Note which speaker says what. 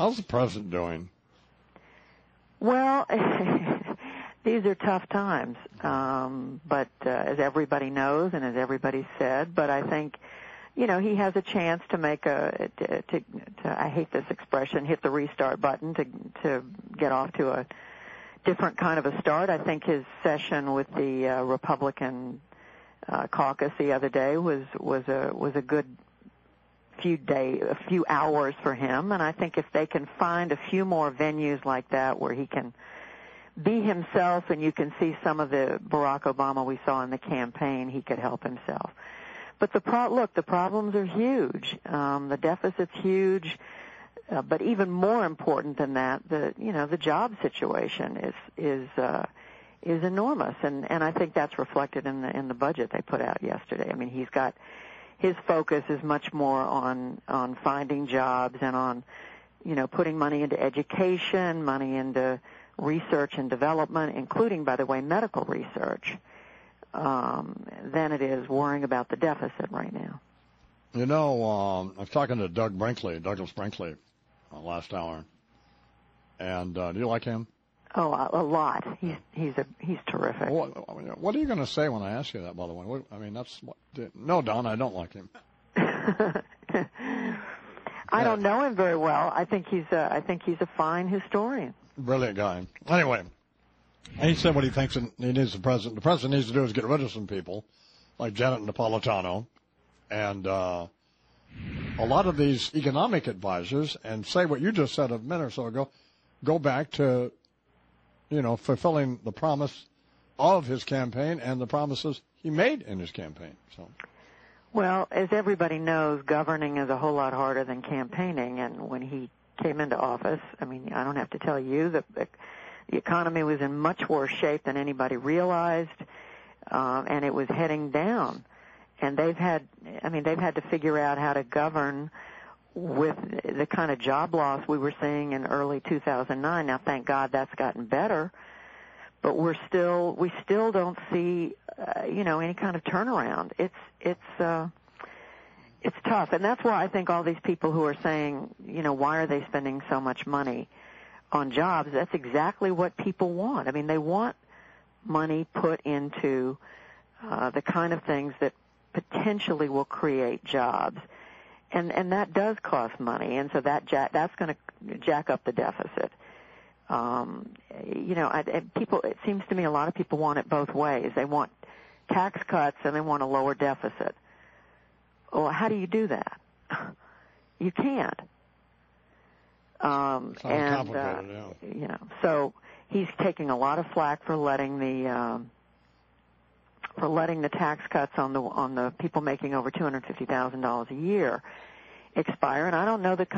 Speaker 1: How's the president doing?
Speaker 2: Well, these are tough times, but as everybody knows and as everybody said, but I think, he has a chance to make I hate this expression, hit the restart button to get off to a different kind of a start. I think his session with the Republican caucus the other day was a good a few hours for him, and I think if they can find a few more venues like that where he can be himself and you can see some of the Barack Obama we saw in the campaign, he could help himself. But the problems are huge. The deficit's huge, but even more important than that, the job situation is enormous, and I think that's reflected in the budget they put out yesterday. I mean, his focus is much more on finding jobs and on, putting money into education, money into research and development, including, by the way, medical research, than it is worrying about the deficit right now.
Speaker 1: I was talking to Douglas Brinkley, last hour, and do you like him?
Speaker 2: Oh, a lot. He's terrific.
Speaker 1: What are you going to say when I ask you that? By the way, no, Don, I don't like him.
Speaker 2: I don't know him very well. I think he's a fine historian.
Speaker 1: Brilliant guy. Anyway, he said what he thinks he needs the president needs to do is get rid of some people like Janet Napolitano and a lot of these economic advisors, and say what you just said a minute or so ago, go back to fulfilling the promise of his campaign and the promises he made in his campaign. So,
Speaker 2: well, as everybody knows, governing is a whole lot harder than campaigning, and when he came into office, I mean, I don't have to tell you that the economy was in much worse shape than anybody realized, and it was heading down. And they've had to figure out how to govern with the kind of job loss we were seeing in early 2009. Now, thank God that's gotten better, but we still don't see, any kind of turnaround. It's tough, and that's why I think all these people who are saying, why are they spending so much money on jobs? That's exactly what people want. I mean, they want money put into the kind of things that potentially will create jobs. And that does cost money, and so that's going to jack up the deficit. It seems to me a lot of people want it both ways. They want tax cuts and they want a lower deficit. Well, how do you do that? You can't.
Speaker 1: It's complicated, yeah.
Speaker 2: So he's taking a lot of flack for letting the tax cuts on the people making over $250,000 a year expire, and I don't know that